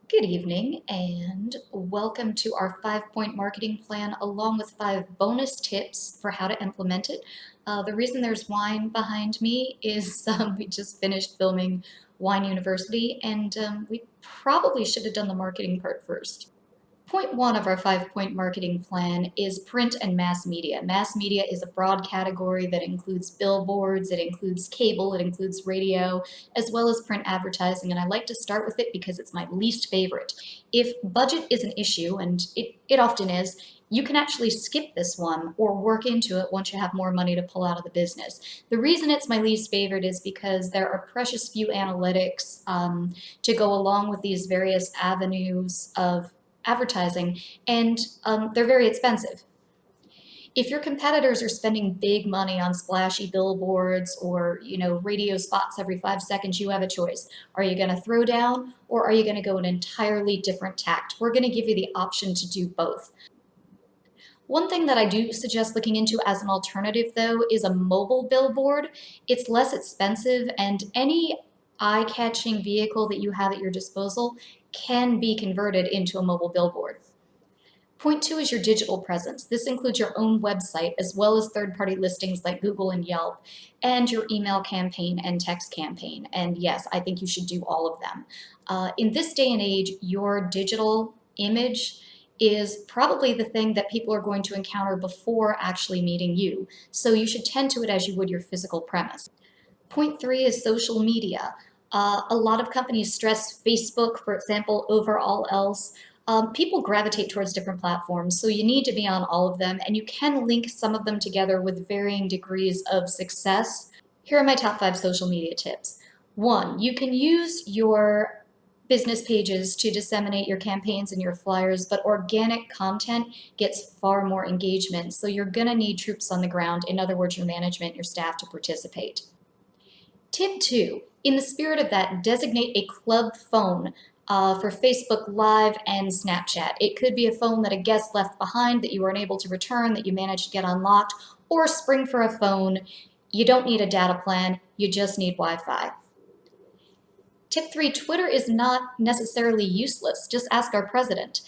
Good evening and welcome to our 5-point marketing plan along with 5 bonus tips for how to implement it. The reason there's wine behind me is we just finished filming Wine University and we probably should have done the marketing part first. Point 1 of our 5-point marketing plan is print and mass media. Mass media is a broad category that includes billboards, it includes cable, it includes radio, as well as print advertising, and I like to start with it because it's my least favorite. If budget is an issue, and it often is, you can actually skip this one or work into it once you have more money to pull out of the business. The reason it's my least favorite is because there are precious few analytics to go along with these various avenues of advertising, and they're very expensive. If your competitors are spending big money on splashy billboards or radio spots every 5 seconds, you have a choice. Are you going to throw down or are you going to go an entirely different tact? We're going to give you the option to do both. One thing that I do suggest looking into as an alternative, though, is a mobile billboard. It's less expensive, and any eye-catching vehicle that you have at your disposal can be converted into a mobile billboard. Point 2 is your digital presence. This includes your own website as well as third-party listings like Google and Yelp, and your email campaign and text campaign. And yes, I think you should do all of them. In this day and age, your digital image is probably the thing that people are going to encounter before actually meeting you. So you should tend to it as you would your physical premise. Point 3 is social media. A lot of companies stress Facebook, for example, over all else. People gravitate towards different platforms, so you need to be on all of them, and you can link some of them together with varying degrees of success. Here are my top 5 social media tips. 1, you can use your business pages to disseminate your campaigns and your flyers, but organic content gets far more engagement, so you're gonna need troops on the ground, in other words, your management, your staff, to participate. Tip 2, in the spirit of that, designate a club phone for Facebook Live and Snapchat. It could be a phone that a guest left behind that you weren't able to return, that you managed to get unlocked, or spring for a phone. You don't need a data plan, you just need Wi-Fi. Tip 3, Twitter is not necessarily useless. Just ask our president.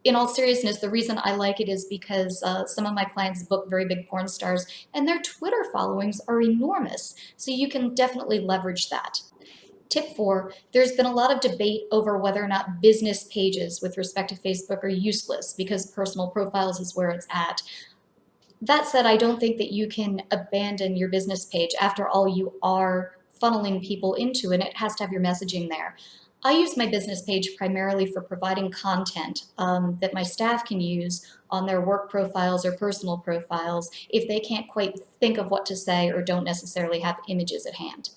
In all seriousness, the reason I like it is because some of my clients book very big porn stars and their Twitter followings are enormous, so you can definitely leverage that. Tip 4, there's been a lot of debate over whether or not business pages with respect to Facebook are useless because personal profiles is where it's at. That said, I don't think that you can abandon your business page. After all, you are funneling people into it, and it has to have your messaging there. I use my business page primarily for providing content that my staff can use on their work profiles or personal profiles if they can't quite think of what to say or don't necessarily have images at hand.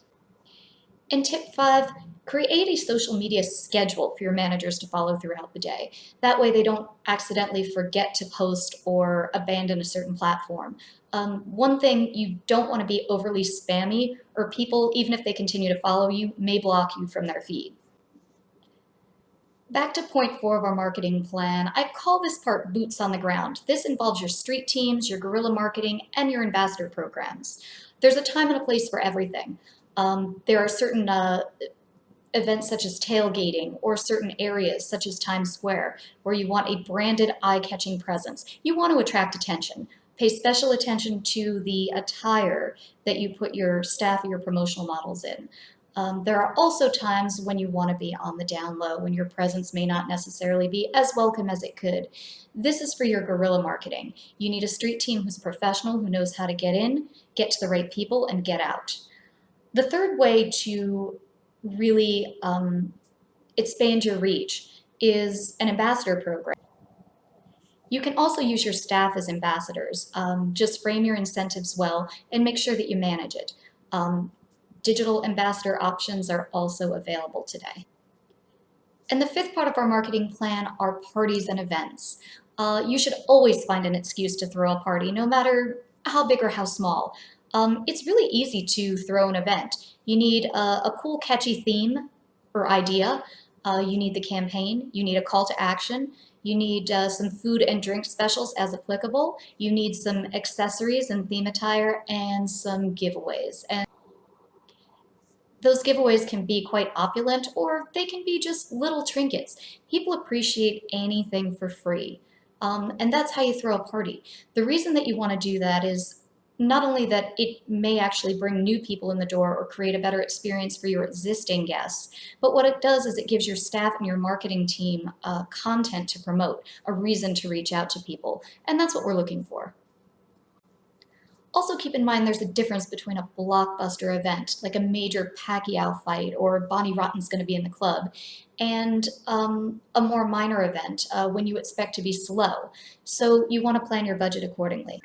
And tip 5, create a social media schedule for your managers to follow throughout the day. That way they don't accidentally forget to post or abandon a certain platform. One thing, you don't want to be overly spammy, or people, even if they continue to follow you, may block you from their feed. Back to point 4 of our marketing plan, I call this part boots on the ground. This involves your street teams, your guerrilla marketing, and your ambassador programs. There's a time and a place for everything. There are certain events such as tailgating or certain areas such as Times Square where you want a branded eye-catching presence. You want to attract attention. Pay special attention to the attire that you put your staff or your promotional models in. There are also times when you want to be on the down low, when your presence may not necessarily be as welcome as it could. This is for your guerrilla marketing. You need a street team who's professional, who knows how to get in, get to the right people, and get out. The third way to really expand your reach is an ambassador program. You can also use your staff as ambassadors. Just frame your incentives well and make sure that you manage it. Digital ambassador options are also available today. And the 5th part of our marketing plan are parties and events. You should always find an excuse to throw a party, no matter how big or how small. It's really easy to throw an event. You need a cool, catchy theme or idea. You need the campaign. You need a call to action. You need some food and drink specials as applicable. You need some accessories and theme attire and some giveaways. And Those giveaways can be quite opulent or they can be just little trinkets. People appreciate anything for free. And that's how you throw a party. The reason that you want to do that is not only that it may actually bring new people in the door or create a better experience for your existing guests, but what it does is it gives your staff and your marketing team content to promote, a reason to reach out to people. And that's what we're looking for. Also keep in mind there's a difference between a blockbuster event, like a major Pacquiao fight or Bonnie Rotten's going to be in the club, and a more minor event when you expect to be slow. So you want to plan your budget accordingly.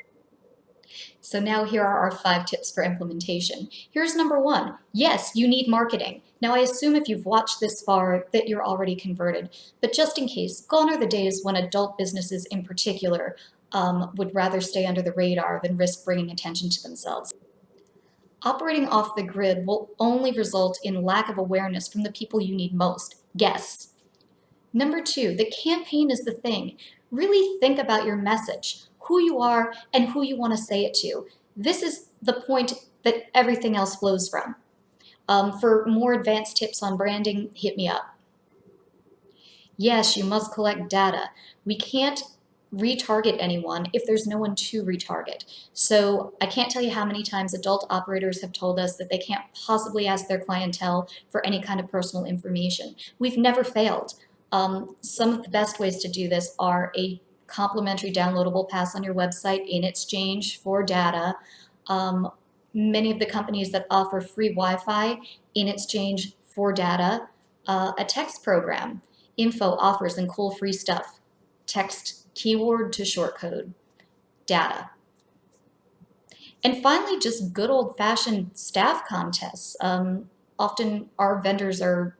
So now here are our 5 tips for implementation. Here's number 1. Yes, you need marketing. Now I assume if you've watched this far that you're already converted, but just in case, gone are the days when adult businesses in particular would rather stay under the radar than risk bringing attention to themselves. Operating off the grid will only result in lack of awareness from the people you need most, guests. Number 2, the campaign is the thing. Really think about your message, who you are, and who you want to say it to. This is the point that everything else flows from. For more advanced tips on branding, hit me up. Yes, you must collect data. We can't retarget anyone if there's no one to retarget. So I can't tell you how many times adult operators have told us that they can't possibly ask their clientele for any kind of personal information. We've never failed. Some of the best ways to do this are a complimentary downloadable pass on your website in exchange for data. Um, Many of the companies that offer free Wi-Fi in exchange for data, a text program, info, offers, and cool free stuff. Text keyword to short code, data. And finally, just good old-fashioned staff contests. Often our vendors are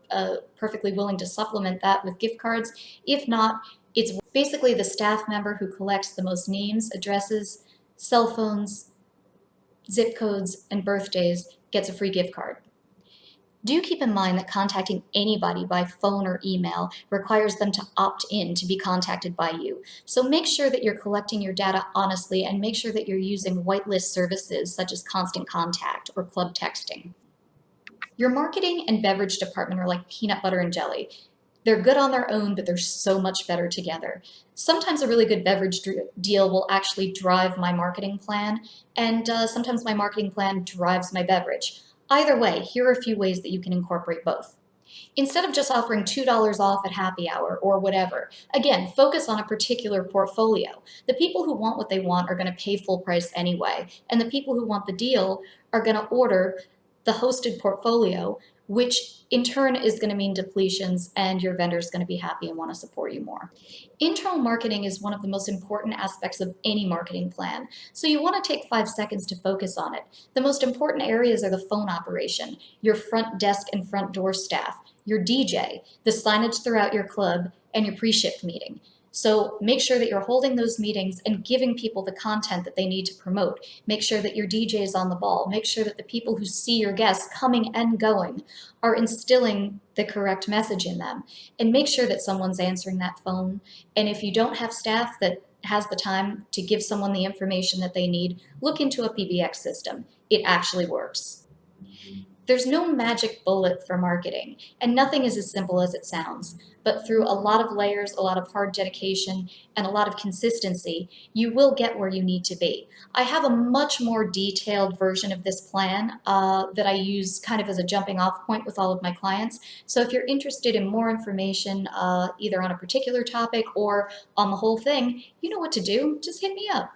perfectly willing to supplement that with gift cards. If not, it's basically the staff member who collects the most names, addresses, cell phones, zip codes, and birthdays gets a free gift card. Do keep in mind that contacting anybody by phone or email requires them to opt in to be contacted by you. So make sure that you're collecting your data honestly and make sure that you're using whitelist services such as Constant Contact or Club Texting. Your marketing and beverage department are like peanut butter and jelly. They're good on their own, but they're so much better together. Sometimes a really good beverage deal will actually drive my marketing plan, and sometimes my marketing plan drives my beverage. Either way, here are a few ways that you can incorporate both. Instead of just offering $2 off at happy hour or whatever, again, focus on a particular portfolio. The people who want what they want are going to pay full price anyway, and the people who want the deal are going to order the hosted portfolio, which in turn is going to mean depletions, and your vendor is going to be happy and want to support you more. Internal marketing is one of the most important aspects of any marketing plan, so you want to take 5 seconds to focus on it. The most important areas are the phone operation, your front desk and front door staff, your DJ, the signage throughout your club, and your pre-shift meeting. So make sure that you're holding those meetings and giving people the content that they need to promote. Make sure that your DJ is on the ball. Make sure that the people who see your guests coming and going are instilling the correct message in them. And make sure that someone's answering that phone. And if you don't have staff that has the time to give someone the information that they need, look into a PBX system. It actually works. There's no magic bullet for marketing, and nothing is as simple as it sounds. But through a lot of layers, a lot of hard dedication, and a lot of consistency, you will get where you need to be. I have a much more detailed version of this plan that I use kind of as a jumping off point with all of my clients. So if you're interested in more information, either on a particular topic or on the whole thing, you know what to do. Just hit me up.